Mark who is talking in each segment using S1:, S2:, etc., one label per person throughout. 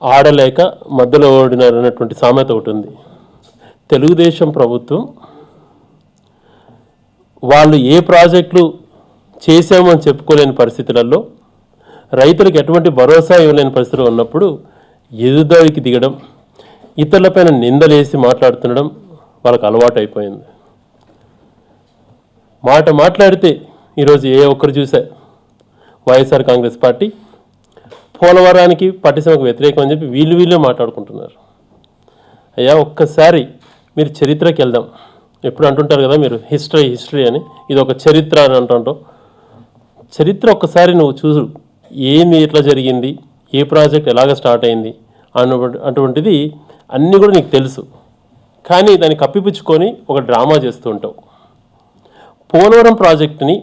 S1: ఆడలేక మధ్యలో ఓడినారన్నటువంటి సామెత ఒకటి ఉంది. తెలుగుదేశం ప్రభుత్వం వాళ్ళు ఏ ప్రాజెక్టులు చేశామని చెప్పుకోలేని పరిస్థితులలో, రైతులకు ఎటువంటి భరోసా ఇవ్వలేని పరిస్థితులు ఉన్నప్పుడు ఎదురుదాడికి దిగడం, ఇతరులపైన నిందలేసి మాట్లాడుతుండడం వాళ్ళకు అలవాటు అయిపోయింది. మాట్లాడితే ఈరోజు ఏ ఒక్కరు చూసా వైఎస్ఆర్ కాంగ్రెస్ పార్టీ పోలవరానికి పట్టిసీమకు వ్యతిరేకం అని చెప్పి వీళ్ళే మాట్లాడుకుంటున్నారు. అయ్యా ఒక్కసారి మీరు చరిత్రకి వెళ్దాం. ఎప్పుడు అంటుంటారు కదా మీరు హిస్టరీ అని, ఇది ఒక చరిత్ర అని అంటుంటాం. చరిత్ర ఒక్కసారి నువ్వు చూసు, ఏంది ఎట్లా జరిగింది, ఏ ప్రాజెక్ట్ ఎలాగ స్టార్ట్ అయింది అటువంటిది అన్నీ కూడా నీకు తెలుసు. కానీ దాన్ని కప్పిపుచ్చుకొని ఒక డ్రామా చేస్తూ ఉంటావు. పోలవరం ప్రాజెక్టుని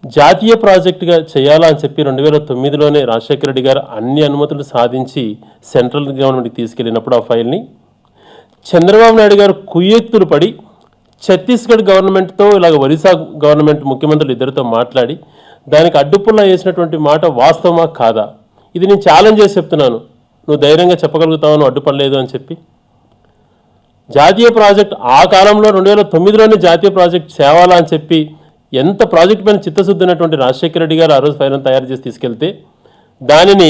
S1: జాతీయ ప్రాజెక్టుగా చేయాలా అని చెప్పి 2009లోనే రాజశేఖర రెడ్డి గారు అన్ని అనుమతులు సాధించి సెంట్రల్ గవర్నమెంట్కి తీసుకెళ్ళినప్పుడు ఆ ఫైల్ని చంద్రబాబు నాయుడు గారు కుయ్యెత్తులు పడి ఛత్తీస్గఢ్ గవర్నమెంట్తో ఇలాగ ఒరిస్సా గవర్నమెంట్ ముఖ్యమంత్రులు ఇద్దరితో మాట్లాడి దానికి అడ్డుపుల్ల వేసినటువంటి మాట వాస్తవమా కాదా? ఇది నేను ఛాలెంజ్ చేసి చెప్తున్నాను. నువ్వు ధైర్యంగా చెప్పగలుగుతావు నువ్వు అడ్డుపడలేదు అని చెప్పి. జాతీయ ప్రాజెక్ట్ ఆ కాలంలో 2009లోనే జాతీయ ప్రాజెక్ట్ చేయాలా అని చెప్పి ఎంత ప్రాజెక్ట్ పైన చిత్తశుద్ధి ఉన్నటువంటి రాజశేఖర రెడ్డి గారు ఆ రోజు ఫైల్ని తయారు చేసి తీసుకెళ్తే దానిని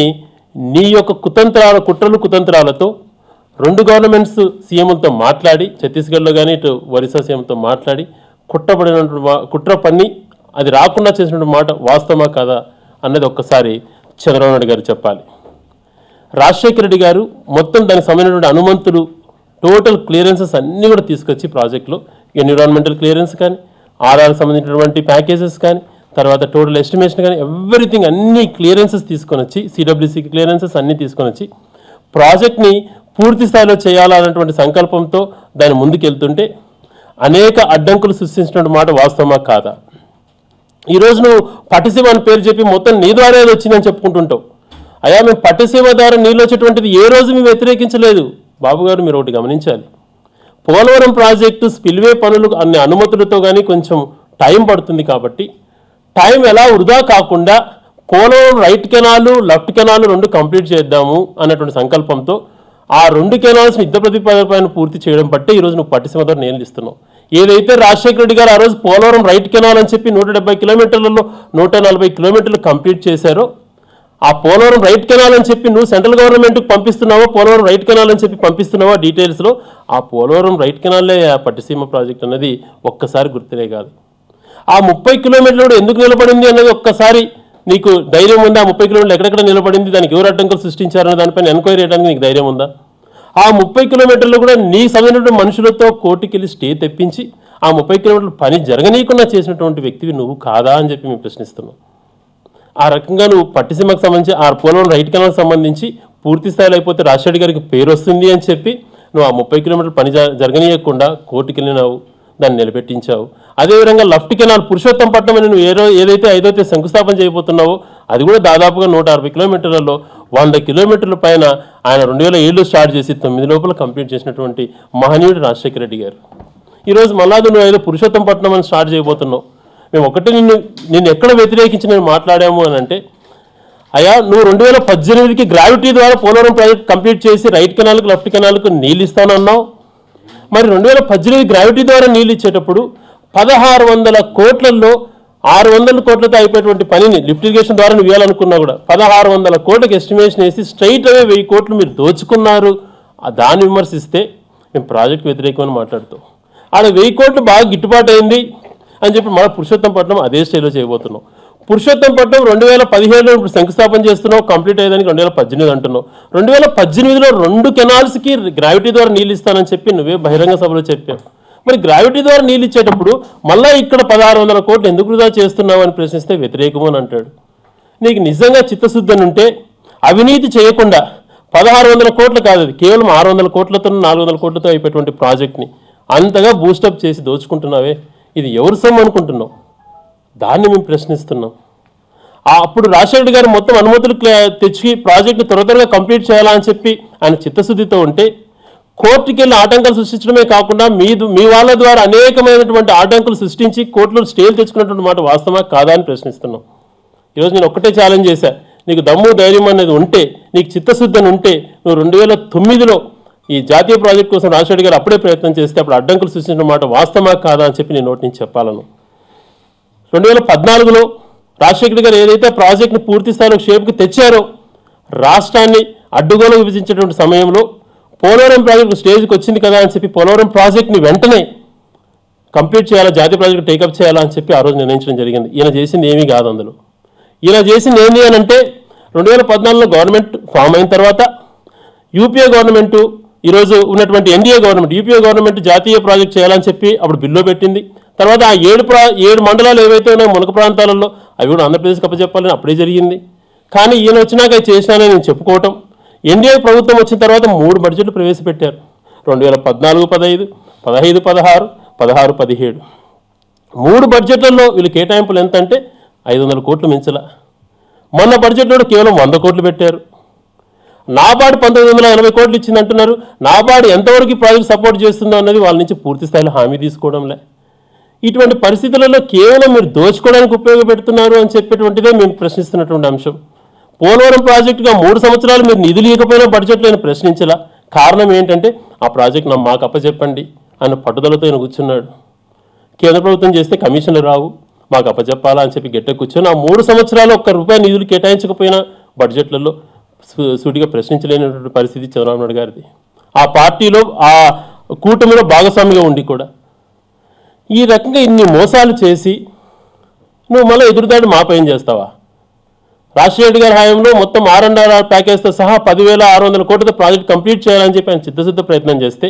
S1: నీ యొక్క కుట్రలు కుతంత్రాలతో 2 గవర్నమెంట్స్ సీఎంలతో మాట్లాడి, ఛత్తీస్గఢ్లో కానీ ఇటు ఒరిస్సా సీఎంతో మాట్లాడి కుట్ర పన్ని అది రాకుండా చేసినటువంటి మాట వాస్తవమా కాదా అన్నది ఒక్కసారి చంద్రబాబు నాయుడు గారు చెప్పాలి. రాజశేఖర రెడ్డి గారు మొత్తం దానికి సంబంధించినటువంటి అనుమతులు టోటల్ క్లియరెన్సెస్ అన్నీ కూడా తీసుకొచ్చి ప్రాజెక్టులో ఎన్విరాన్మెంటల్ క్లియరెన్స్ కానీ, ఆర్ఆర్కి సంబంధించినటువంటి ప్యాకేజెస్ కానీ, తర్వాత టోటల్ ఎస్టిమేషన్ కానీ ఎవ్రీథింగ్ అన్ని క్లియరెన్సెస్ తీసుకొని వచ్చి, సిడబ్ల్యూసీకి క్లియరెన్సెస్ అన్నీ తీసుకొని వచ్చి ప్రాజెక్ట్ని పూర్తి స్థాయిలో చేయాలన్నటువంటి సంకల్పంతో దాన్ని ముందుకెళ్తుంటే అనేక అడ్డంకులు సృష్టించినటువంటి మాట వాస్తవమా కాదా? ఈరోజు నువ్వు పట్టిసీమ అని పేరు చెప్పి మొత్తం నీ ద్వారా ఏదో వచ్చిందని చెప్పుకుంటుంటావు. అయ్యా మేము పట్టిసీమ ద్వారా నీళ్ళు వచ్చేటువంటిది ఏ రోజు మేము వ్యతిరేకించలేదు. బాబు గారు మీరు ఒకటి గమనించాలి. పోలవరం ప్రాజెక్టు స్పిల్వే పనులు అన్ని అనుమతులతో కానీ కొంచెం టైం పడుతుంది కాబట్టి టైం ఎలా వృధా కాకుండా Polavaram right canal left canal 2 complete చేద్దాము అన్నటువంటి సంకల్పంతో ఆ 2 కెనాల్స్ని యుద్ధ ప్రతిపాదన పూర్తి చేయడం బట్టే ఈరోజు నువ్వు పట్టిసీమ ద్వారా నీళ్ళు ఇస్తున్నావు. ఏదైతే రాజశేఖర రెడ్డి గారు ఆ రోజు పోలవరం రైట్ కెనాల్ అని చెప్పి 170 కిలోమీటర్లలో 140 కిలోమీటర్లు కంప్లీట్ చేశారో, ఆ పోలవరం రైట్ కెనాల్ అని చెప్పి నువ్వు సెంట్రల్ గవర్నమెంట్కి పంపిస్తున్నావా, పోలవరం రైట్ కెనాల్ అని చెప్పి పంపిస్తున్నావా డీటెయిల్స్లో, ఆ పోలవరం రైట్ కెనాల్లే ఆ పట్టిసీమ ప్రాజెక్ట్ అన్నది ఒక్కసారి గుర్తునే కాదు. ఆ 30 కిలోమీటర్లు ఎందుకు నిలబడింది అన్నది ఒక్కసారి నీకు ధైర్యం ఉందా? ఆ 30 కిలోమీటర్లు ఎక్కడెక్కడ నిలబడింది, దానికి ఎవరు అడ్డంకులు సృష్టించారన్న దానిపైన ఎంక్వైరీ చేయడానికి నీకు ధైర్యం ఉందా? ఆ 30 కిలోమీటర్లు కూడా నీ సంబంధించిన మనుషులతో కోర్టుకి వెళ్ళి స్టే తెప్పించి ఆ 30 కిలోమీటర్లు పని జరగనీయకుండా చేసినటువంటి వ్యక్తివి నువ్వు కాదా అని చెప్పి మేము ప్రశ్నిస్తున్నాం. ఆ రకంగా నువ్వు పట్టిసీమకు సంబంధించి ఆ పోలవరం రైట్ కెనాల్కి సంబంధించి పూర్తి స్థాయిలో అయిపోతే రాజశేఖర్ గారికి పేరు వస్తుంది అని చెప్పి నువ్వు ఆ 30 కిలోమీటర్లు పని జరగనీయకుండా కోర్టుకి వెళ్ళినావు, దాన్ని నిలబెట్టించావు. అదేవిధంగా లెఫ్ట్ కెనాల్ పురుషోత్తంపట్నం అని నువ్వు ఏదైతే 5వ తేదీ శంకుస్థాపన చేయబోతున్నావో అది కూడా దాదాపుగా 160 కిలోమీటర్లలో 100 కిలోమీటర్ల పైన ఆయన 2007 స్టార్ట్ చేసి 9 లోపల కంప్లీట్ చేసినటువంటి మహనీయుడు రాజశేఖర రెడ్డి గారు. ఈరోజు మళ్ళా నువ్వు ఏదో పురుషోత్తంపట్నం అని స్టార్ట్ చేయబోతున్నావు. మేము ఒకటి నిన్ను ఎక్కడ వ్యతిరేకించి నేను మాట్లాడాము అని అంటే, అయ్యా నువ్వు 2018కి గ్రావిటీ ద్వారా పోలవరం ప్రాజెక్ట్ కంప్లీట్ చేసి రైట్ కెనాల్కు లెఫ్ట్ కెనాల్కు నీళ్ళు ఇస్తానన్నావు. మరి 2018 గ్రావిటీ ద్వారా నీళ్ళు ఇచ్చేటప్పుడు 1600 కోట్లలో 600 కోట్లతో అయిపోయేటువంటి పనిని లిఫ్ట్ ఇరిగేషన్ ద్వారా నువ్వు ఇవ్వాలనుకున్నా కూడా 1600 కోట్లకు ఎస్టిమేషన్ వేసి స్ట్రైట్ అవే 1000 కోట్లు మీరు దోచుకున్నారు. దాన్ని విమర్శిస్తే మేము ప్రాజెక్ట్ వ్యతిరేకమని మాట్లాడుతాం. ఆడ 1000 కోట్లు బాగా గిట్టుబాటు అయింది అని చెప్పి మన పురుషోత్తంపట్నం అదే స్టైల్లో చేయబోతున్నాం. పురుషోత్తంపట్నం 2017లో ఇప్పుడు శంకుస్థాపన చేస్తున్నావు, కంప్లీట్ అయ్యేదానికి 2018 అంటున్నావు. 2018లో 2 కెనాల్స్కి గ్రావిటీ ద్వారా నీళ్ళు ఇస్తానని చెప్పి నువ్వే బహిరంగ సభలో చెప్పావు. మరి గ్రావిటీ ద్వారా నీళ్ళు ఇచ్చేటప్పుడు మళ్ళీ ఇక్కడ 1600 కోట్లు ఎందుకు వృధా చేస్తున్నావు అని ప్రశ్నిస్తే వ్యతిరేకము అని అంటాడు. నీకు నిజంగా చిత్తశుద్ధి అని ఉంటే అవినీతి చేయకుండా 1600 కోట్లు కాదు, అది కేవలం 600 కోట్లతో 400 కోట్లతో అయిపోయేటువంటి ప్రాజెక్ట్ని అంతగా బూస్టప్ చేసి దోచుకుంటున్నావే, ఇది ఎవరు సొమ్ము అనుకుంటున్నావు? దాన్ని మేము ప్రశ్నిస్తున్నాం. అప్పుడు రాజశేఖర్ గారు మొత్తం అనుమతులు తెచ్చి ప్రాజెక్టు త్వరగా కంప్లీట్ చేయాలని చెప్పి ఆయన చిత్తశుద్ధితో ఉంటే కోర్టుకి వెళ్ళి ఆటంకాలు సృష్టించడమే కాకుండా మీ వాళ్ళ ద్వారా అనేకమైనటువంటి ఆటంకులు సృష్టించి కోర్టులో స్టేలు తెచ్చుకున్నటువంటి మాట వాస్తవమా కాదా అని ప్రశ్నిస్తున్నాం. ఈరోజు నేను ఒక్కటే ఛాలెంజ్ చేశా, నీకు దమ్ము ధైర్యం అనేది ఉంటే, నీకు చిత్తశుద్ధి అని ఉంటే, నువ్వు 2009లో ఈ జాతీయ ప్రాజెక్ట్ కోసం రాజశేఖర్ గారు అప్పుడే ప్రయత్నం చేస్తే అప్పుడు అడ్డంకులు సృష్టించిన మాట వాస్తవమా కాదా అని చెప్పి నేను నోటి నుంచి చెప్పాలను. 2014లో రాజశేఖర్ గారు ఏదైతే ప్రాజెక్ట్ని పూర్తి స్థాయిలో షేప్కి తెచ్చారో, రాష్ట్రాన్ని అడ్డుగోలు విభజించేటువంటి సమయంలో పోలవరం ప్రాజెక్టు స్టేజ్కి వచ్చింది కదా అని చెప్పి పోలవరం ప్రాజెక్ట్ని వెంటనే కంప్లీట్ చేయాలా, జాతీయ ప్రాజెక్టు టేకప్ చేయాలా అని చెప్పి ఆ రోజు నిర్ణయించడం జరిగింది. ఈయన చేసింది ఏమీ కాదు. అందులో ఈయన చేసింది ఏంటి అని అంటే 2014లో గవర్నమెంట్ ఫామ్ అయిన తర్వాత యూపీఏ గవర్నమెంటు, ఈరోజు ఉన్నటువంటి ఎన్డీఏ గవర్నమెంట్, యూపీఏ గవర్నమెంట్ జాతీయ ప్రాజెక్ట్ చేయాలని చెప్పి అప్పుడు బిల్లు పెట్టింది. తర్వాత ఆ 7 మండలాలు ఏవైతే ఉన్నాయో మునక ప్రాంతాలలో అవి కూడా ఆంధ్రప్రదేశ్కి అప్పచెప్పాలని అప్పుడే జరిగింది. కానీ ఈయన వచ్చినాక చేసినానని నేను చెప్పుకోవటం, ఎన్డీఏ ప్రభుత్వం వచ్చిన తర్వాత 3 బడ్జెట్లు ప్రవేశపెట్టారు. 2014-15, 15-16, 16-17 3 బడ్జెట్లలో వీళ్ళు కేటాయింపులు ఎంత అంటే 500 కోట్లు మించల. మొన్న బడ్జెట్లో కేవలం 100 కోట్లు పెట్టారు. నాబార్డు 1980 కోట్లు ఇచ్చింది అంటున్నారు. నాబార్డు ఎంతవరకు ప్రాజెక్ట్ సపోర్ట్ చేస్తుందో అన్నది వాళ్ళ నుంచి పూర్తి స్థాయిలో హామీ తీసుకోవడంలే. ఇటువంటి పరిస్థితులలో కేవలం మీరు దోచుకోవడానికి ఉపయోగపెడుతున్నారు అని చెప్పేటువంటిదే మేము ప్రశ్నిస్తున్నటువంటి అంశం. పోలవరం ప్రాజెక్టుగా 3 సంవత్సరాలు మీరు నిధులు ఇవ్వకపోయినా బడ్జెట్లో ఆయన ప్రశ్నించలా. కారణం ఏంటంటే ఆ ప్రాజెక్ట్ మాకు అప్పచెప్పండి అన్న పట్టుదలతో ఆయన కూర్చున్నాడు. కేంద్ర ప్రభుత్వం చేస్తే కమిషన్లు రావు, మాకు అప్పచెప్పాలా అని చెప్పి గట్టిగా కూర్చొని ఆ 3 సంవత్సరాలు ₹1 నిధులు కేటాయించకపోయినా బడ్జెట్లలో సూటిగా ప్రశ్నించలేనటువంటి పరిస్థితి చంద్రబాబు నాయుడు గారిది. ఆ పార్టీలో ఆ కూటమిలో భాగస్వామిగా ఉండి కూడా ఈ రకంగా ఇన్ని మోసాలు చేసి నువ్వు మళ్ళీ ఎదురుదాడి మాపేం చేస్తావా? రాజశేఖర్ గారి హయాంలో మొత్తం R&R ప్యాకేజ్తో సహా 10,600 కోట్లతో ప్రాజెక్ట్ కంప్లీట్ చేయాలని చెప్పి ఆయన చిత్తశుద్ధ ప్రయత్నం చేస్తే,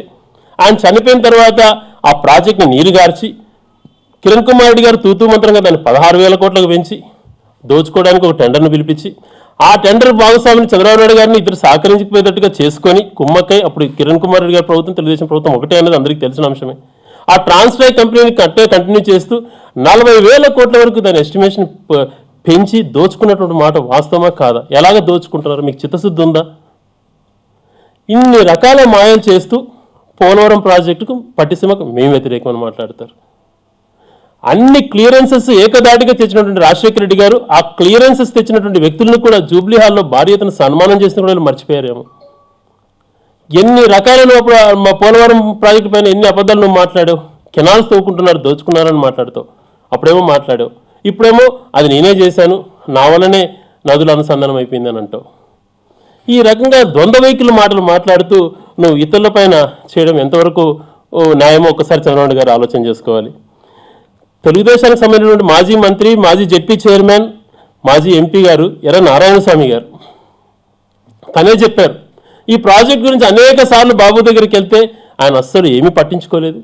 S1: ఆయన చనిపోయిన తర్వాత ఆ ప్రాజెక్ట్ని నీరుగార్చి కిరణ్ కుమార్ రెడ్డి గారు తూతూ మంత్రంగా దాన్ని 16,000 కోట్లకు పెంచి దోచుకోవడానికి ఒక టెండర్ను పిలిపించి ఆ టెండర్ భాగస్వామిని చంద్రబాబు నాయుడు గారిని ఇద్దరు సహకరించకపోయేటట్టుగా చేసుకొని కుమ్మక్కై అప్పుడు కిరణ్ కుమార్ రెడ్డి గారి ప్రభుత్వం, తెలుగుదేశం ప్రభుత్వం ఒకటే అనేది అందరికీ తెలిసిన అంశమే. ఆ ట్రాన్స్ఫర్ కంపెనీని కంటిన్యూ చేస్తూ 40,000 కోట్ల వరకు దాని ఎస్టిమేషన్ పెంచి దోచుకున్నటువంటి మాట వాస్తవమా కాదా? ఎలాగ దోచుకుంటున్నారు? మీకు చిత్తశుద్ధి ఉందా? ఇన్ని రకాల మాయలు చేస్తూ పోలవరం ప్రాజెక్టుకు పట్టిసీమకు మేము వ్యతిరేకమని మాట్లాడతారు. అన్ని క్లియరెన్సెస్ ఏకదాటిగా తెచ్చినటువంటి రాజశేఖర రెడ్డి గారు ఆ క్లియరెన్సెస్ తెచ్చినటువంటి వ్యక్తులను కూడా జూబ్లీ హాల్లో భారీ ఎత్తున సన్మానం చేసిన కూడా మర్చిపోయారేమో. ఎన్ని రకాలైన మా పోలవరం ప్రాజెక్టు పైన ఎన్ని అబద్ధాలు నువ్వు మాట్లాడావు. కెనాల్స్ తవ్వుకుంటున్నారు, దోచుకున్నారని మాట్లాడుతావు. అప్పుడేమో మాట్లాడావు, ఇప్పుడేమో అది నేనే చేశాను, నా వల్లనే నదులు అనుసంధానం అయిపోయిందని అంటావు. ఈ రకంగా ద్వంద్వ వైఖరి మాటలు మాట్లాడుతూ నువ్వు ఇతరుల పైన చేయడం ఎంతవరకు న్యాయమో ఒక్కసారి చంద్రబాబు గారు ఆలోచన చేసుకోవాలి. తెలుగుదేశానికి సంబంధించినటువంటి మాజీ మంత్రి, మాజీ జెడ్పీ చైర్మన్, మాజీ ఎంపీ గారు ఎర్ర నారాయణస్వామి గారు తనే చెప్పారు, ఈ ప్రాజెక్ట్ గురించి అనేక సార్లు బాబు దగ్గరికి వెళ్తే ఆయన అస్సలు ఏమీ పట్టించుకోలేదు.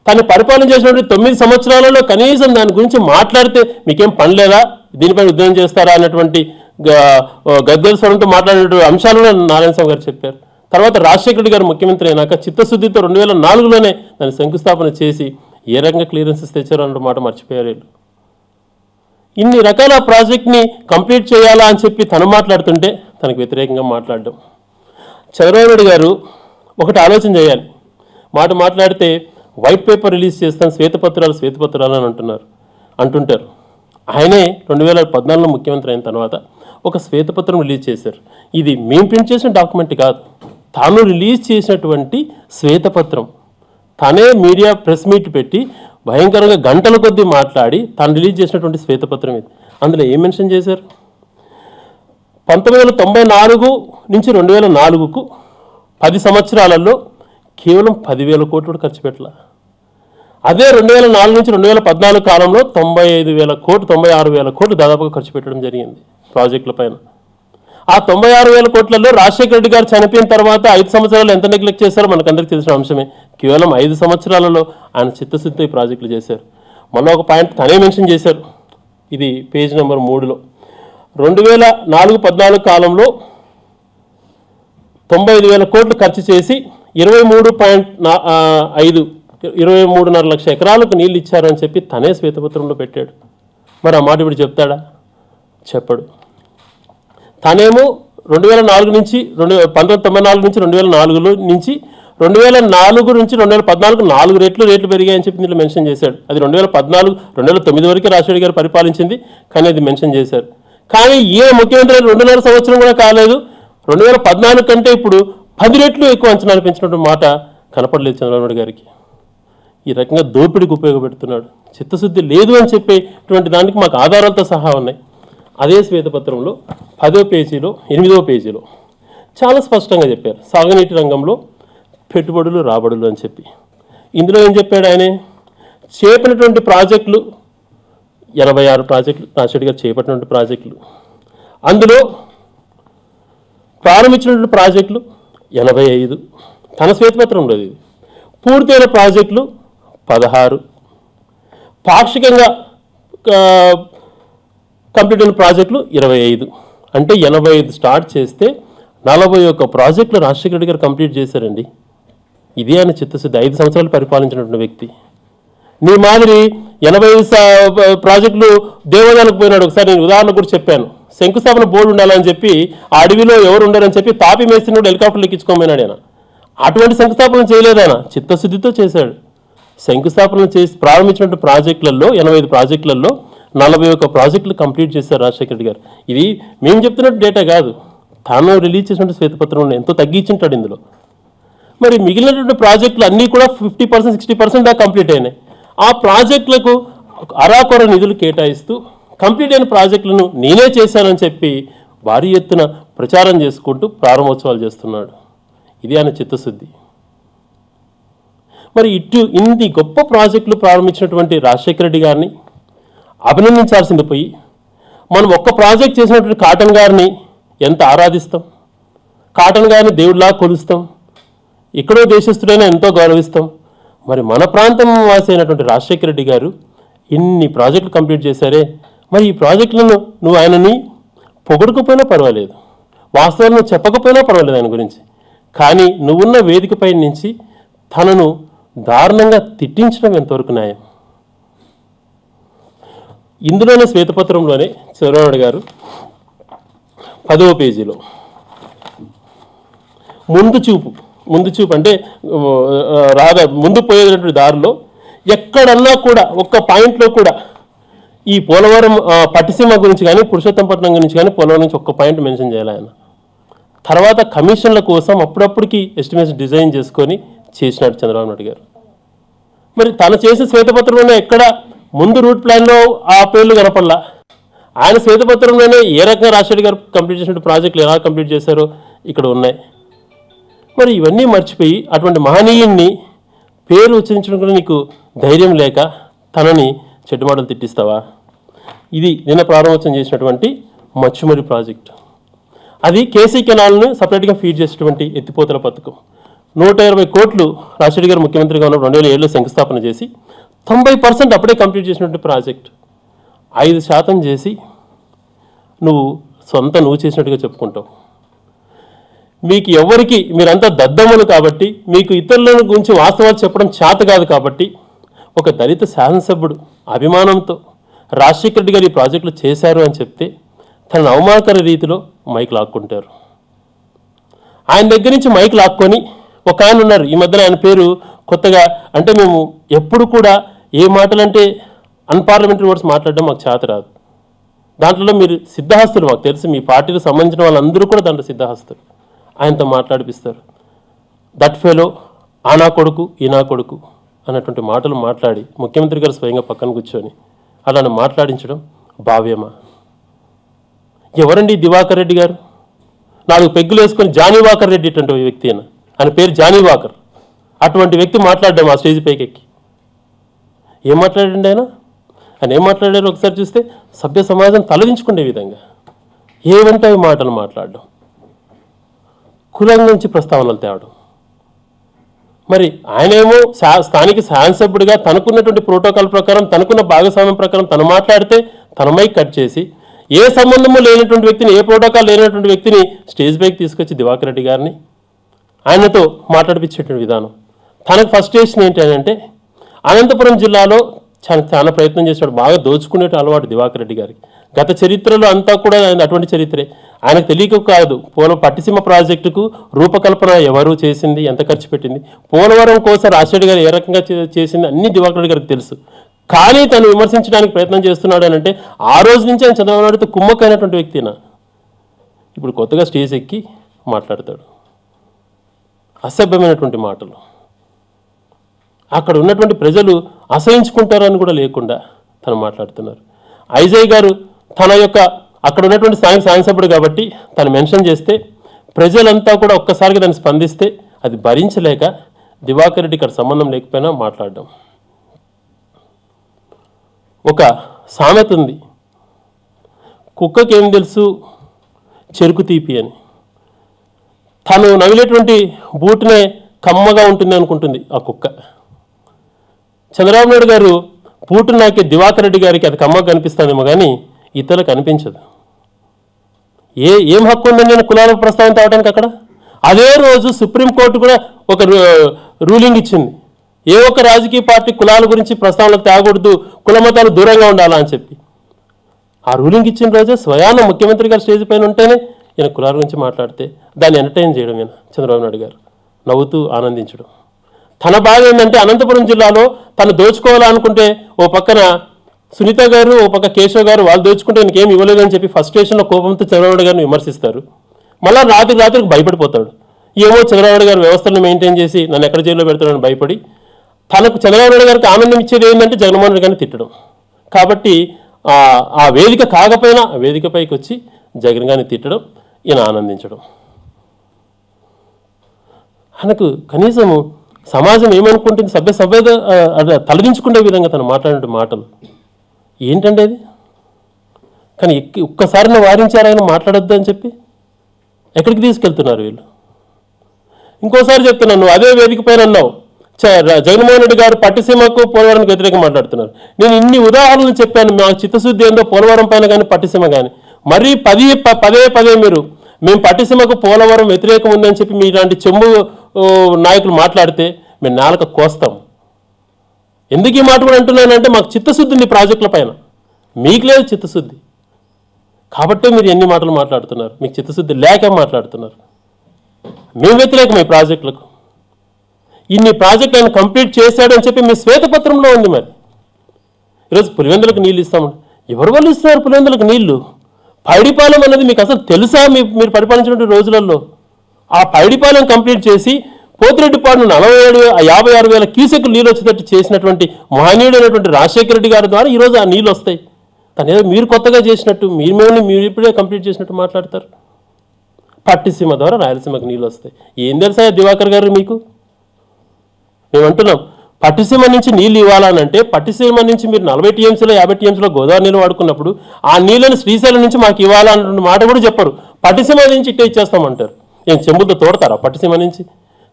S1: తను పరిపాలన చేసినటువంటి 9 సంవత్సరాలలో కనీసం దాని గురించి మాట్లాడితే మీకేం పని లేదా, దీనిపై ఉద్యమం చేస్తారా అన్నటువంటి గద్దెల స్వరంతో మాట్లాడే అంశాలను నారాయణస్వామి గారు చెప్పారు. తర్వాత రాజశేఖర రెడ్డి గారు ముఖ్యమంత్రి అయినాక చిత్తశుద్ధితో 2004లోనే దాన్ని శంకుస్థాపన చేసి ఏ రకంగా క్లియరెన్సెస్ తెచ్చారో అన్న మాట మర్చిపోయారు. ఇన్ని రకాల ప్రాజెక్ట్ని కంప్లీట్ చేయాలా అని చెప్పి తను మాట్లాడుతుంటే తనకు వ్యతిరేకంగా మాట్లాడడం. చంద్రబాబు నాయుడు గారు ఒకటి ఆలోచన చేయాలి. మాట్లాడితే వైట్ పేపర్ రిలీజ్ చేస్తాను, శ్వేతపత్రాలు అని అంటుంటారు. ఆయనే 2014లో ముఖ్యమంత్రి అయిన తర్వాత ఒక శ్వేతపత్రం రిలీజ్ చేశారు. ఇది మేము ప్రింట్ చేసిన డాక్యుమెంట్ కాదు, తాను రిలీజ్ చేసినటువంటి శ్వేతపత్రం. తనే మీడియా ప్రెస్ మీట్ పెట్టి భయంకరంగా గంటల కొద్దీ మాట్లాడి తాను రిలీజ్ చేసినటువంటి శ్వేతపత్రం ఇది. అందులో ఏం మెన్షన్ చేశారు? 1994 నుంచి 2004కు 10 సంవత్సరాలలో కేవలం 10,000 కోట్లు ఖర్చు పెట్టాల. అదే 2004 నుంచి 2014 కాలంలో 95,000 కోట్లు, 96,000 కోట్లు దాదాపుగా ఖర్చు పెట్టడం జరిగింది ప్రాజెక్టుల పైన. ఆ 96,000 కోట్లలో రాజశేఖర రెడ్డి గారు చనిపోయిన తర్వాత 5 సంవత్సరాలు ఎంత నెగ్లెక్ట్ చేశారో మనకందరికీ తెలిసిన అంశమే. కేవలం 5 సంవత్సరాలలో ఆయన చిత్తశుద్ధితో ఈ ప్రాజెక్టులు చేశారు. మళ్ళీ ఒక పాయింట్ తనే మెన్షన్ చేశారు, ఇది పేజ్ నెంబర్ 3లో. 2004-14 కాలంలో 95,000 కోట్లు ఖర్చు చేసి 23.5 లక్షల ఎకరాలకు నీళ్ళు ఇచ్చారని చెప్పి తనే శ్వేతపత్రంలో పెట్టాడు. మరి ఆ మాట ఇప్పుడు చెప్తాడా? చెప్పడు. తనేమో 1994 నుంచి 1994 నుంచి 2004 నుంచి 2004 నుంచి 2014 4 రేట్లు పెరిగాయని చెప్పి దీంట్లో మెన్షన్ చేశాడు. అది 2009 వరకే రాజశేఖర్ గారు పరిపాలించింది, కానీ అది మెన్షన్ చేశారు. కానీ ఈయన ముఖ్యమంత్రి 2.5 సంవత్సరం కూడా కాలేదు. 2014 కంటే ఇప్పుడు 10 రెట్లు ఎక్కువ అంచనాలు పెంచినటువంటి మాట కనపడలేదు చంద్రబాబు నాయుడు గారికి. ఈ రకంగా దోపిడీకి ఉపయోగపెడుతున్నాడు. చిత్తశుద్ధి లేదు అని చెప్పేటువంటి దానికి మాకు ఆధారాలతో సహా ఉన్నాయి. అదే శ్వేతపత్రంలో 10వ పేజీలో 8వ పేజీలో చాలా స్పష్టంగా చెప్పారు సాగునీటి రంగంలో పెట్టుబడులు రాబడులు అని చెప్పి. ఇందులో ఏం చెప్పాడు ఆయన? చేపట్టినటువంటి ప్రాజెక్టులు 86 ప్రాజెక్టులు రాజశేఖర్ గారు చేపట్టినటువంటి ప్రాజెక్టులు, అందులో ప్రారంభించినటువంటి ప్రాజెక్టులు 85, తన శ్వేతపత్రంలో ఇది. పూర్తయిన ప్రాజెక్టులు 16, పాక్షికంగా కంప్లీట్ అయిన ప్రాజెక్టులు 25. అంటే 85 స్టార్ట్ చేస్తే 41 ప్రాజెక్టులు రాజశేఖర రెడ్డి గారు కంప్లీట్ చేశారండి. ఇదే ఆయన చిత్తశుద్ధి. 5 సంవత్సరాలు పరిపాలించినటువంటి వ్యక్తి. నీ మాదిరి 85 ప్రాజెక్టులు దేవాదాలకు పోయినాడు. ఒకసారి నేను ఉదాహరణ కూడా చెప్పాను. శంకుస్థాపన బోర్డు ఉండాలని చెప్పి ఆ అడవిలో ఎవరు ఉండాలని చెప్పి తాపి మేస్త్రిని కూడా హెలికాప్టర్లు ఎక్కించుకోమన్నాడు ఆయన. అటువంటి శంకుస్థాపన చేయలేదు ఆయన, చిత్తశుద్ధితో చేశాడు. శంకుస్థాపన చేసి ప్రారంభించిన ప్రాజెక్టులలో 85 ప్రాజెక్టులలో 41 ప్రాజెక్టులు కంప్లీట్ చేశారు రాజశేఖర రెడ్డి గారు. ఇది మేము చెప్తున్నట్టు డేటా కాదు, తాను రిలీజ్ చేసినట్టు శ్వేతపత్రంలో ఎంతో తగ్గించుంటాడు ఇందులో. మరి మిగిలినటువంటి ప్రాజెక్టులు అన్నీ కూడా 50%, 60% దాకా కంప్లీట్ అయినాయి. ఆ ప్రాజెక్టులకు అరాకొర నిధులు కేటాయిస్తూ కంప్లీట్ అయిన ప్రాజెక్టులను నేనే చేశానని చెప్పి భారీ ఎత్తున ప్రచారం చేసుకుంటూ ప్రారంభోత్సవాలు చేస్తున్నాడు. ఇది ఆయన చిత్తశుద్ధి. మరి ఇన్ని గొప్ప ప్రాజెక్టులు ప్రారంభించినటువంటి రాజశేఖర రెడ్డి గారిని అభినందించాల్సింది పోయి మనం ఒక్క ప్రాజెక్ట్ చేసినటువంటి కాటన్ గారిని ఎంత ఆరాధిస్తాం, కాటన్ గారిని దేవుడిలా కొలుస్తాం, ఎక్కడో దేశస్థుడైనా ఎంతో గౌరవిస్తాం. మరి మన ప్రాంతం వాసి అయినటువంటి రాజశేఖర రెడ్డి గారు ఇన్ని ప్రాజెక్టులు కంప్లీట్ చేశారే, మరి ఈ ప్రాజెక్టులను నువ్వు ఆయనని పొగడకపోయినా పర్వాలేదు, వాస్తవాలను చెప్పకపోయినా పర్వాలేదు ఆయన గురించి, కానీ నువ్వున్న వేదికపై నుంచి తనను దారుణంగా తిట్టించడం ఎంతవరకు న్యాయం? ఇందులోనే శ్వేతపత్రంలోనే చంద్రబాబు నాయుడు గారు 10వ పేజీలో ముందు చూపు అంటే ముందు పోయేటువంటి దారిలో ఎక్కడన్నా కూడా ఒక్క పాయింట్లో కూడా ఈ పోలవరం పట్టిసీమ గురించి కానీ పురుషోత్తంపట్నం గురించి కానీ పోలవరం నుంచి ఒక్క పాయింట్ మెన్షన్ చేయాలి ఆయన. తర్వాత కమిషన్ల కోసం అప్పుడప్పటికి ఎస్టిమేషన్ డిజైన్ చేసుకొని చేసినాడు చంద్రబాబు నాయుడు గారు. మరి తను చేసిన శ్వేతపత్రంలోనే ఎక్కడ ముందు రూట్ ప్లాన్లో ఆ పేర్లు కనపడలా. ఆయన శ్వేతపత్రంలోనే ఏ రకంగా రాజశేఖర్ గారు కంప్లీట్ చేసిన ప్రాజెక్టులు ఎలా కంప్లీట్ చేశారో ఇక్కడ ఉన్నాయి. మరి ఇవన్నీ మర్చిపోయి అటువంటి మహనీయుణ్ణి పేరు ఉచ్చరించడం కూడా నీకు ధైర్యం లేక తనని చెడ్డ మాటలు తిట్టిస్తావా? ఇది నిన్న ప్రారంభోత్సవం చేసినటువంటి మచ్చుమరి ప్రాజెక్టు. అది కేసీ కెనాల్ను సపరేట్గా ఫీడ్ చేసేటువంటి ఎత్తిపోతల పథకం. 120 కోట్లు రాజశేఖర్ గారు ముఖ్యమంత్రిగా ఉన్న 2007లో శంకుస్థాపన చేసి 90% అప్పుడే కంప్లీట్ చేసినటువంటి ప్రాజెక్ట్ 5% చేసి నువ్వు చేసినట్టుగా చెప్పుకుంటావు. మీకు ఎవరికి మీరంతా దద్దమ్మలు కాబట్టి, మీకు ఇతరుల గురించి వాస్తవాలు చెప్పడం చేత కాదు కాబట్టి, ఒక దళిత శాసనసభ్యుడు అభిమానంతో రాజశేఖర రెడ్డి గారు ఈ ప్రాజెక్టులు చేశారు అని చెప్తే తనను అవమానకర రీతిలో మైక్ లాక్కుంటారు. ఆయన దగ్గర నుంచి మైక్ లాక్కొని ఒక ఆయన ఉన్నారు, ఈ మధ్యన ఆయన పేరు కొత్తగా, అంటే మేము ఎప్పుడు కూడా ఏ మాటలంటే అన్పార్లమెంటరీ వర్డ్స్ మాట్లాడడం మాకు చేత రాదు. దాంట్లో మీరు సిద్ధహస్తులు, మాకు తెలుసు మీ పార్టీకి సంబంధించిన వాళ్ళందరూ కూడా దాంట్లో సిద్ధహస్తులు. ఆయనతో మాట్లాడిపిస్తారు. దట్ ఫెలో ఆ నా కొడుకు ఈ నా కొడుకు అన్నటువంటి మాటలు మాట్లాడి ముఖ్యమంత్రి గారు స్వయంగా పక్కన కూర్చొని అలానే మాట్లాడించడం భావ్యమా? ఎవరండి దివాకర్ రెడ్డి గారు? 4 పెగ్గులు వేసుకొని జానీవాకర్ రెడ్డి అటువంటి వ్యక్తి అయినా, ఆయన పేరు జానీవాకర్. అటువంటి వ్యక్తి మాట్లాడడం ఆ స్టేజ్ పైకి ఎక్కి ఏం మాట్లాడండి ఆయన ఏం మాట్లాడారు ఒకసారి చూస్తే సభ్య సమాజం తలదించుకునే విధంగా ఏవంటే అవి మాటలు మాట్లాడడం, కులం నుంచి ప్రస్తావనలు తేవడం. మరి ఆయనేమో స్థానిక శాసనసభ్యుడిగా తనకున్నటువంటి ప్రోటోకాల్ ప్రకారం, తనకున్న భాగస్వామ్యం ప్రకారం తను మాట్లాడితే తన మైక్ కట్ చేసి ఏ సంబంధము లేనటువంటి వ్యక్తిని, ఏ ప్రోటోకాల్ లేనటువంటి వ్యక్తిని స్టేజ్ పైకి తీసుకొచ్చి దివాకర్ రెడ్డి గారిని ఆయనతో మాట్లాడిపించేటువంటి విధానం. తనకు ఫస్ట్ స్టేషన్ ఏంటి అంటే అనంతపురం జిల్లాలో చాలా ప్రయత్నం చేశాడు, బాగా దోచుకునే అలవాటు దివాకర్ రెడ్డి గారికి. గత చరిత్రలో అంతా కూడా అటువంటి చరిత్రే. ఆయనకు తెలియక కాదు, పట్టిసీమ ప్రాజెక్టుకు రూపకల్పన ఎవరు చేసింది, ఎంత ఖర్చు పెట్టింది, పోలవరం కోసం రాజశేఖర్ గారు ఏ రకంగా చేసింది అన్ని దివాకర్ రెడ్డి గారికి తెలుసు. కానీ తను విమర్శించడానికి ప్రయత్నం చేస్తున్నాడు అని అంటే ఆ రోజు నుంచి ఆయన చంద్రబాబు నాయుడుతో కుమ్మక్కైనటువంటి వ్యక్తినా. ఇప్పుడు కొత్తగా స్టేజ్ ఎక్కి మాట్లాడతాడు అసభ్యమైనటువంటి మాటలు. అక్కడ ఉన్నటువంటి ప్రజలు అసహించుకుంటారని కూడా లేకుండా తను మాట్లాడుతున్నారు. ఐజయ్ గారు తన యొక్క అక్కడ ఉన్నటువంటి స్థానిక శాసనసభ్యుడు కాబట్టి తను మెన్షన్ చేస్తే ప్రజలంతా కూడా ఒక్కసారిగా దాన్ని స్పందిస్తే అది భరించలేక దివాకర్ రెడ్డి ఇక్కడ సంబంధం లేకపోయినా మాట్లాడడం. ఒక సామెత ఉంది, కుక్కకి ఏం తెలుసు చెరుకు తీపి అని. తను నవిలేటువంటి బూటునే కమ్మగా ఉంటుంది అనుకుంటుంది ఆ కుక్క. చంద్రబాబు నాయుడు గారు బూటు నాకే దివాకర్ రెడ్డి గారికి అది కమ్మగా కనిపిస్తుందేమో కానీ ఇతరులకు అనిపించదు. ఏం హక్కు ఉందని నేను కులాల ప్రస్తావన తేవడానికి అక్కడ? అదే రోజు సుప్రీంకోర్టు కూడా ఒక రూలింగ్ ఇచ్చింది, ఏ ఒక్క రాజకీయ పార్టీ కులాల గురించి ప్రస్తావనలు తేగకూడదు, కుల మతాలు దూరంగా ఉండాలా అని చెప్పి. ఆ రూలింగ్ ఇచ్చిన రోజే స్వయాన ముఖ్యమంత్రి గారు స్టేజ్ పైన ఉంటేనే ఈయన కులాల గురించి మాట్లాడితే దాన్ని ఎంటర్టైన్ చేయడం ఈయన చంద్రబాబు నాయుడు గారు నవ్వుతూ ఆనందించడం. తన బాధ ఏంటంటే అనంతపురం జిల్లాలో తను దోచుకోవాలనుకుంటే ఓ పక్కన సునీత గారు, ఓ పక్క కేశవ్ గారు వాళ్ళు దోచుకుంటే ఇంకేం ఇవ్వలేదని చెప్పి ఫస్ట్ స్టేషన్లో కోపంతో చంద్రబాబు గారిని విమర్శిస్తారు. మళ్ళీ రాత్రికి భయపడిపోతాడు. ఏమో చంద్రబాబు గారు వ్యవస్థలను మెయింటైన్ చేసి నన్ను ఎక్కడ జైల్లో పెడతాడని భయపడి తనకు చంద్రబాబు నాయుడు గారికి ఆనందం ఇచ్చేది ఏంటంటే జగన్మోహన్ రెడ్డి గారిని తిట్టడం. కాబట్టి ఆ వేదిక కాకపోయినా ఆ వేదికపైకి వచ్చి జగన్ గారిని తిట్టడం, ఈయన ఆనందించడం. ఆయనకు కనీసము సమాజం ఏమనుకుంటుంది సభ్యత తలదించుకునే విధంగా తను మాట్లాడిన మాటలు ఏంటండి అది? కానీ ఒక్కసారిన వారించారు ఆయన మాట్లాడొద్దు అని చెప్పి. ఎక్కడికి తీసుకెళ్తున్నారు వీళ్ళు? ఇంకోసారి చెప్తున్నాను, నువ్వు అదే వేదిక పైన అన్నావు జగన్మోహన్ రెడ్డి గారు పట్టిసీమకు పోలవరానికి వ్యతిరేకంగా మాట్లాడుతున్నారు. నేను ఇన్ని ఉదాహరణలు చెప్పాను, మా చిత్తశుద్ధి ఏందో పోలవరం పైన కానీ పట్టిసీమ కానీ. మరీ పదే మేము పట్టిసీమకు పోలవరం వ్యతిరేకం ఉందని చెప్పి మీలాంటి చెంబు నాయకులు మాట్లాడితే మేము నాలుక కోస్తాం. ఎందుకు ఈ మాట కూడా అంటున్నానంటే మాకు చిత్తశుద్ధి ఉంది ప్రాజెక్టుల పైన, మీకు లేదు చిత్తశుద్ధి. కాబట్టే మీరు ఎన్ని మాటలు మాట్లాడుతున్నారు, మీకు చిత్తశుద్ధి లేక మాట్లాడుతున్నారు. మేము వ్యతిరేకం ఈ ప్రాజెక్టులకు. ఇన్ని ప్రాజెక్టు ఆయన కంప్లీట్ చేశాడు అని చెప్పి మీ శ్వేతపత్రంలో ఉంది. మరి ఈరోజు పులివెందులకు నీళ్ళు ఇస్తామని ఎవరు వాళ్ళు ఇస్తున్నారు? పులివెందులకు నీళ్లు పైడిపాలెం అనేది మీకు అసలు తెలుసా? మీరు పరిపాలించిన రోజులలో ఆ పైడిపాలెం కంప్లీట్ చేసి పోతిరెడ్డిపాడును 56,000 క్యూసెక్లు నీళ్ళు వచ్చేటట్టు చేసినటువంటి మహనీయుడు అయినటువంటి రాజశేఖర రెడ్డి గారి ద్వారా ఈరోజు ఆ నీళ్ళు వస్తాయి. కానీ ఏదో మీరు కొత్తగా చేసినట్టు మీరు ఇప్పుడే కంప్లీట్ చేసినట్టు మాట్లాడతారు. పట్టిసీమ ద్వారా రాయలసీమకు నీళ్ళు వస్తాయి. ఏం తెలుసా దివాకర్ గారు మీకు? మేము అంటున్నాం పట్టిసీమ నుంచి నీళ్ళు ఇవ్వాలనంటే పట్టిసీమ నుంచి మీరు 40 టీఎంసీలో 50 టీఎంసీలో గోదావరి నీళ్ళు వాడుకున్నప్పుడు ఆ నీళ్ళని శ్రీశైలం నుంచి మాకు ఇవ్వాలన్నటువంటి మాట కూడా చెప్పరు. పట్టిసీమ నుంచి ఇట్టే ఇచ్చేస్తామంటారు. ఏం చెంబులతో తోడతారా పట్టిసీమ నుంచి?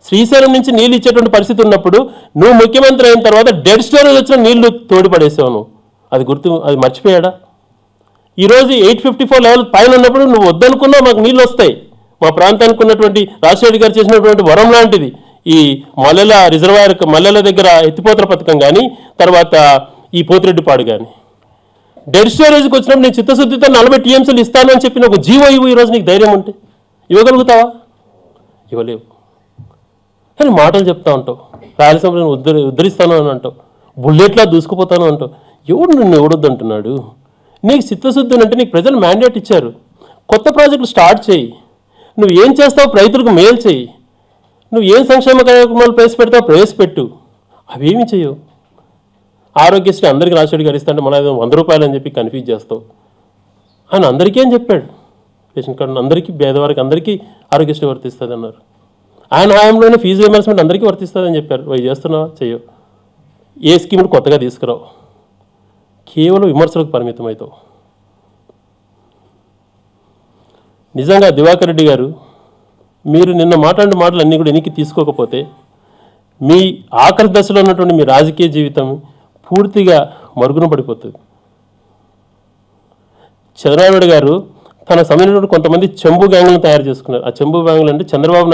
S1: శ్రీశైలం నుంచి నీళ్ళు ఇచ్చేటువంటి పరిస్థితి ఉన్నప్పుడు నువ్వు ముఖ్యమంత్రి అయిన తర్వాత డెడ్ స్టోరేజ్ వచ్చిన నీళ్లు తోడిపడేసావు నువ్వు. అది మర్చిపోయాడా? ఈరోజు 854 లెవెల్ పైన ఉన్నప్పుడు నువ్వు వద్దనుకున్నా మాకు నీళ్ళు వస్తాయి. మా ప్రాంతానికి ఉన్నటువంటి రాజశేఖర్ గారు చేసినటువంటి వరం లాంటిది ఈ మల్లెల రిజర్వాయర్, మల్లెల దగ్గర ఎత్తిపోతల పథకం కానీ తర్వాత ఈ పోతిరెడ్డిపాడు కానీ డెడ్ స్టోరేజ్కి వచ్చినప్పుడు నేను చిత్తశుద్ధితో 40 టీఎంసీలు ఇస్తాను అని చెప్పిన ఒక జీవో ఇవ్వు. ఈరోజు నీకు ధైర్యం ఉంటే ఇవ్వగలుగుతావా? ఇవ్వలేవు. కానీ మాటలు చెప్తా ఉంటావు, రాయలసీమను ఉద్ధరిస్తాను అని అంటావు, బుల్లెట్లా దూసుకుపోతాను అంటావు. నిన్ను ఎవడొద్దు అంటున్నాడు? నీకు చిత్తశుద్ధి అంటే నీకు ప్రజలు మ్యాండేట్ ఇచ్చారు. కొత్త ప్రాజెక్టులు స్టార్ట్ చేయి. నువ్వు ఏం చేస్తావు? రైతులకు మేలు చేయి. నువ్వు ఏం సంక్షేమ కార్యక్రమాలు ప్రవేశపెడతావు? ప్రవేశపెట్టు. అవేమి చేయవు. ఆరోగ్యశ్రీ అందరికీ రాజశేఖర్ గారు ఇస్తాంటే మళ్ళీ 100 రూపాయలు అని చెప్పి కన్ఫ్యూజ్ చేస్తావు. ఆయన అందరికీ అని చెప్పాడు, రేషన్ కార్డు అందరికీ, పేదవారికి అందరికీ ఆరోగ్యశ్రీ వర్తిస్తుంది అన్నారు. ఆయన హయాంలోనే ఫీజు రియంబర్స్మెంట్ అందరికీ వర్తిస్తుందని చెప్పారు. అవి చేస్తున్నావా? చెయ్యవు. ఏ స్కీములు కొత్తగా తీసుకురావు. కేవలం విమర్శలకు పరిమితం అవుతావు. నిజంగా దివాకర్ రెడ్డి గారు, మీరు నిన్న మాట్లాడిన మాటలు అన్నీ కూడా వెనక్కి తీసుకోకపోతే మీ ఆఖరి దశలో ఉన్నటువంటి మీ రాజకీయ జీవితం పూర్తిగా మరుగున పడిపోతుంది. చంద్రబాబు నాయుడు గారు తన సమయంలో కొంతమంది చెంబు గ్యాంగ్లను తయారు చేసుకున్నారు. ఆ చెంబు గ్యాంగ్లు అంటే చంద్రబాబు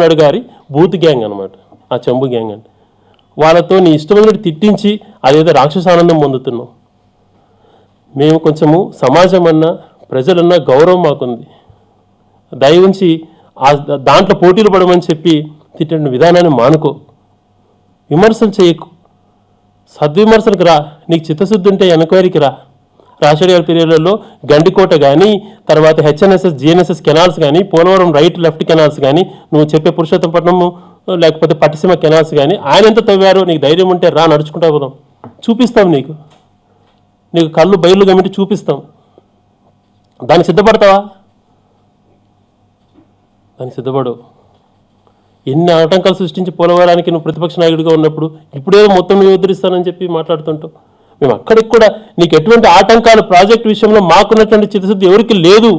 S1: నాయుడు గారి బూత్ గ్యాంగ్ అనమాట. ఆ చెంబు గ్యాంగ్ అంటే వాళ్ళతో నీ ఇష్టమైనట్టు తిట్టించి అదేదో రాక్షసానందం పొందుతున్నాం. మేము కొంచెము సమాజం అన్నా ప్రజలన్నా గౌరవం మాకుంది. దయవుంచి దాంట్లో పోటీలు పడమని చెప్పి తిట్టిన విధానాన్ని మానుకో. విమర్శలు చేయకు. సద్విమర్శలకు రా, నీకు చిత్తశుద్ధి ఉంటే ఎంక్వైరీకి రా. రాజశేఖర్ గారి పీరియడ్లలో గండికోట కానీ, తర్వాత హెచ్ఎన్ఎస్ఎస్ జిఎన్ఎస్ఎస్ కెనాల్స్ కానీ, పోలవరం రైట్ లెఫ్ట్ కెనాల్స్ కానీ, నువ్వు చెప్పే పురుషోత్తపట్నము లేకపోతే పట్టిసీమ కెనాల్స్ కానీ ఆయన ఎంత తవ్వారో నీకు ధైర్యం ఉంటే రా, నడుచుకుంటా పోదాం, చూపిస్తాం నీకు కళ్ళు బయలు గమిటి చూపిస్తాం. దానికి సిద్ధపడతావా? దానికి సిద్ధపడు. ఎన్ని ఆటంకాలు సృష్టించి పోలవరానికి నువ్వు ప్రతిపక్ష నాయకుడిగా ఉన్నప్పుడు ఇప్పుడేదో మొత్తం నువ్వు ఎదురిస్తానని చెప్పి మాట్లాడుతుంటావు. మేము అక్కడికి కూడా నీకు ఎటువంటి ఆటంకాలు ప్రాజెక్టు విషయంలో మాకున్నటువంటి చిత్తశుద్ధి ఎవరికి లేదు.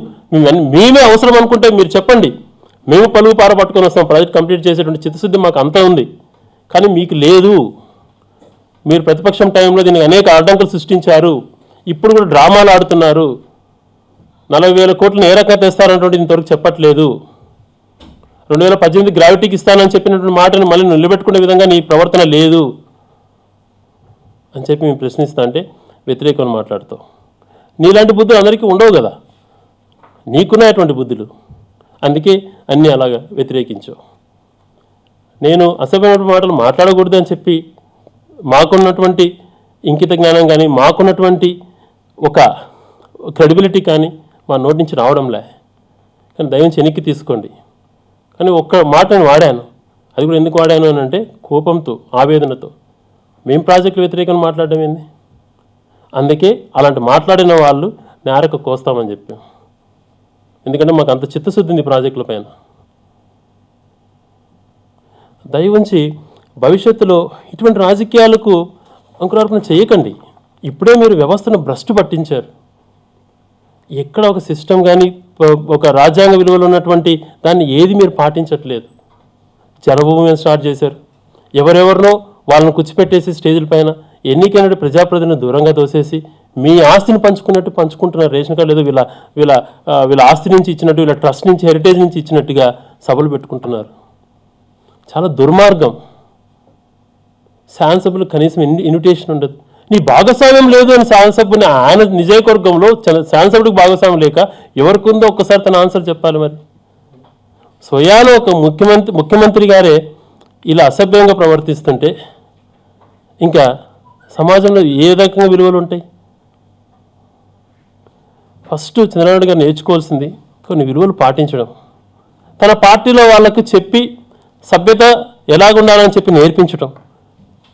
S1: మేమే అవసరం అనుకుంటే మీరు చెప్పండి, మేము పలువు పార పట్టుకొని వస్తాం. ప్రాజెక్ట్ కంప్లీట్ చేసేటువంటి చిత్తశుద్ధి మాకు అంతా ఉంది, కానీ మీకు లేదు. మీరు ప్రతిపక్షం టైంలో దీనికి అనేక ఆటంకాలు సృష్టించారు. ఇప్పుడు కూడా డ్రామాలు ఆడుతున్నారు. 40,000 కోట్లను ఏ రకంగా తెస్తారన్నటువంటి ఇంతవరకు చెప్పట్లేదు. 2018 గ్రావిటీకి ఇస్తానని చెప్పినటువంటి మాటను మళ్ళీ నిలబెట్టుకునే విధంగా నీ ప్రవర్తన లేదు అని చెప్పి మేము ప్రశ్నిస్తా అంటే వ్యతిరేకమని మాట్లాడుతావు. నీలాంటి బుద్ధులు అందరికీ ఉండవు కదా, నీకున్నటువంటి బుద్ధులు, అందుకే అన్నీ అలాగా వ్యతిరేకించావు. నేను అసభ్యమైన మాటలు మాట్లాడకూడదు అని చెప్పి మాకున్నటువంటి ఇంకిత జ్ఞానం కానీ, మాకున్నటువంటి ఒక క్రెడిబిలిటీ కానీ మా నోటి నుంచి రావడంలే. కానీ దయచేసి వెనక్కి తీసుకోండి. కానీ ఒక్క మాట నేను వాడాను, అది కూడా ఎందుకు వాడాను అని అంటే కోపంతో, ఆవేదనతో. మేము ప్రాజెక్టులు వ్యతిరేకంగా మాట్లాడడం ఏంది? అందుకే అలాంటి మాట్లాడిన వాళ్ళు నేరకు కోస్తామని చెప్పాం. ఎందుకంటే మాకు అంత చిత్తశుద్ధి ఉంది ప్రాజెక్టుల పైన. దయవుంచి భవిష్యత్తులో ఇటువంటి రాజకీయాలకు అంకురార్పణ చేయకండి. ఇప్పుడే మీరు వ్యవస్థను భ్రష్టు పట్టించారు. ఎక్కడ ఒక సిస్టమ్ కానీ, ఒక రాజ్యాంగ విలువలు ఉన్నటువంటి దాన్ని ఏది మీరు పాటించట్లేదు. జనభూమి స్టార్ట్ చేశారు, ఎవరెవరినో వాళ్ళని కూర్చిపెట్టేసి స్టేజీల పైన ఎన్నికైన ప్రజాప్రతినిధులను దూరంగా తోసేసి మీ ఆస్తిని పంచుకున్నట్టు పంచుకుంటున్నారు. రేషన్ కార్డు ఏదో వీళ్ళ ఆస్తి నుంచి ఇచ్చినట్టు, వీళ్ళ ట్రస్ట్ నుంచి, హెరిటేజ్ నుంచి ఇచ్చినట్టుగా సభలు పెట్టుకుంటున్నారు. చాలా దుర్మార్గం. శాసనసభ్యులు కనీసం ఇన్విటేషన్ ఉండదు. నీ భాగస్వామ్యం లేదు అని శాసనసభ్యుని ఆయన నిజవర్గంలో శాసనసభ్యుడికి భాగస్వామ్యం లేక ఎవరికి ఉందో ఒక్కసారి తన ఆన్సర్ చెప్పాలి. మరి స్వయాన ఒక ముఖ్యమంత్రి గారే ఇలా అసభ్యంగా ప్రవర్తిస్తుంటే ఇంకా సమాజంలో ఏ రకంగా విలువలు ఉంటాయి? ఫస్ట్ చంద్రబాబు గారు నేర్చుకోవాల్సింది కొన్ని విలువలు పాటించడం. తన పార్టీలో వాళ్ళకు చెప్పి సభ్యత ఎలాగుండాలని చెప్పి నేర్పించడం.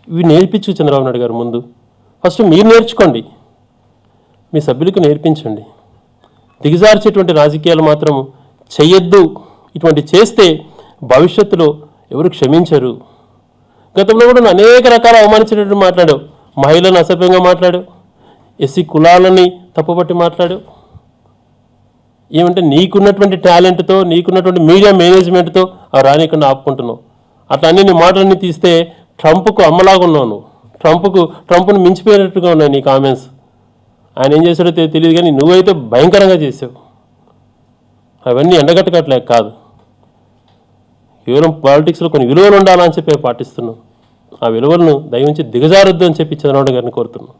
S1: ఇవి నేర్పించు చంద్రబాబు నాయుడు గారు. ముందు ఫస్ట్ మీరు నేర్చుకోండి, మీ సభ్యులకు నేర్పించండి. దిగజార్చేటువంటి రాజకీయాలు మాత్రం చెయ్యొద్దు. ఇటువంటి చేస్తే భవిష్యత్తులో ఎవరు క్షమించరు. గతంలో కూడా అనేక రకాల అవమానించేటట్టు మాట్లాడావు. మహిళలను అసభ్యంగా మాట్లాడావు, ఎస్సీ కులాలని తప్పుపట్టి మాట్లాడావు. ఏమంటే నీకున్నటువంటి టాలెంట్తో, నీకున్నటువంటి మీడియా మేనేజ్మెంట్తో ఆ రానికుండా ఆపుకుంటున్నావు. అట్లా అన్ని నీ మాటలన్నీ తీస్తే ట్రంప్కు అమ్మలాగా ఉన్నావు నువ్వు. ట్రంప్ను మించిపోయినట్టుగా ఉన్నాయి నీ కామెంట్స్. ఆయన ఏం చేశాడో తెలియదు, కానీ నువ్వైతే భయంకరంగా చేసావు. అవన్నీ ఎండగట్టగట్లేక కాదు, కేవలం పాలిటిక్స్లో కొన్ని విలువలు ఉండాలని చెప్పి పాటిస్తున్నావు. ఆ విలువలను దయవుంచి దిగజారొద్దు అని చెప్పి చంద్రబాబు గారిని కోరుతున్నాను.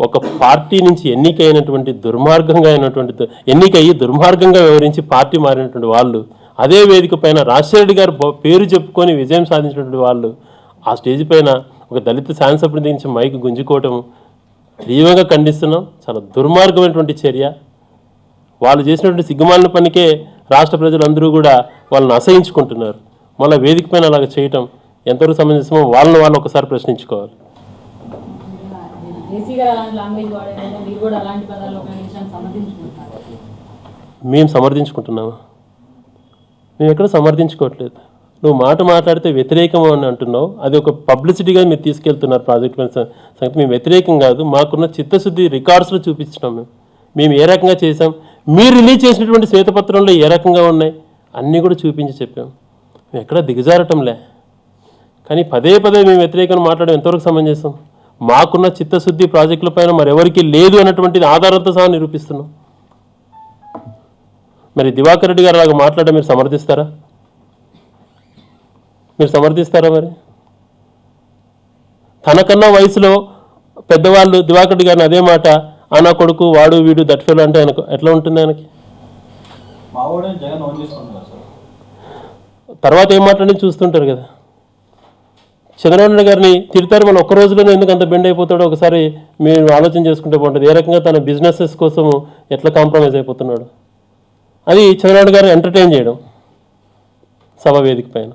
S1: ఒక పార్టీ నుంచి ఎన్నికైనటువంటి ఎన్నికయ్యి దుర్మార్గంగా వివరించి పార్టీ మారినటువంటి వాళ్ళు అదే వేదిక పైన రాజశేఖర్ గారు పేరు చెప్పుకొని విజయం సాధించినటువంటి వాళ్ళు ఆ స్టేజ్ పైన ఒక దళిత శాసనసభ్యుడి నుంచి మైక్ గుంజుకోవటం తీవ్రంగా ఖండిస్తున్నాం. చాలా దుర్మార్గమైనటువంటి చర్య. వాళ్ళు చేసినటువంటి సిగ్గుమాలిన పనికే రాష్ట్ర ప్రజలందరూ కూడా వాళ్ళని అసహించుకుంటున్నారు. మళ్ళీ వేదిక పైన అలాగ చేయటం ఎంతవరకు సమంజసమో వాళ్ళు ఒకసారి ప్రశ్నించుకోవాలి. మేము సమర్థించుకుంటున్నామా? మేము ఎక్కడ సమర్థించుకోవట్లేదు. నువ్వు మాట మాట్లాడితే వ్యతిరేకం అని అంటున్నావు. అది ఒక పబ్లిసిటీగా మీరు తీసుకెళ్తున్నారు ప్రాజెక్ట్ సంగతి. మేము వ్యతిరేకం కాదు, మాకున్న చిత్తశుద్ధి రికార్డ్స్లో చూపించినాం. మేము ఏ రకంగా చేసాం, మీరు రిలీజ్ చేసినటువంటి శ్వేతపత్రంలో ఏ రకంగా ఉన్నాయి అన్నీ కూడా చూపించి చెప్పాం. మేము ఎక్కడ దిగజారటంలే. కానీ పదే మేము వ్యతిరేకంగా మాట్లాడడం ఎంతవరకు సమంజసం? మాకున్న చిత్తశుద్ధి ప్రాజెక్టుల పైన మరెవరికి లేదు అన్నటువంటిది ఆధారంతో సహా నిరూపిస్తున్నాం. మరి దివాకర్ రెడ్డి గారు అలాగా మాట్లాడడం మీరు సమర్థిస్తారా? మరి తనకన్నా వయసులో పెద్దవాళ్ళు దివాకర్ రెడ్డి గారిని అదే మాట, నా కొడుకు వాడు వీడు దట్ఫెలో అంటే ఆయనకు ఎట్లా ఉంటుంది? ఆయనకి తర్వాత ఏం మాట్లాడి చూస్తుంటారు కదా. చంద్రబాబు నాయుడు గారిని తిడతారు, మన ఒక్క రోజులోనే ఎందుకు అంత బెండ్ అయిపోతాడో ఒకసారి మీరు ఆలోచన చేసుకుంటే బాగుంటుంది. ఏ రకంగా తన బిజినెసెస్ కోసం ఎట్లా కాంప్రమైజ్ అయిపోతున్నాడు, అది చంద్రబాబు గారు ఎంటర్టైన్ చేయడం సభ వేదిక పైన.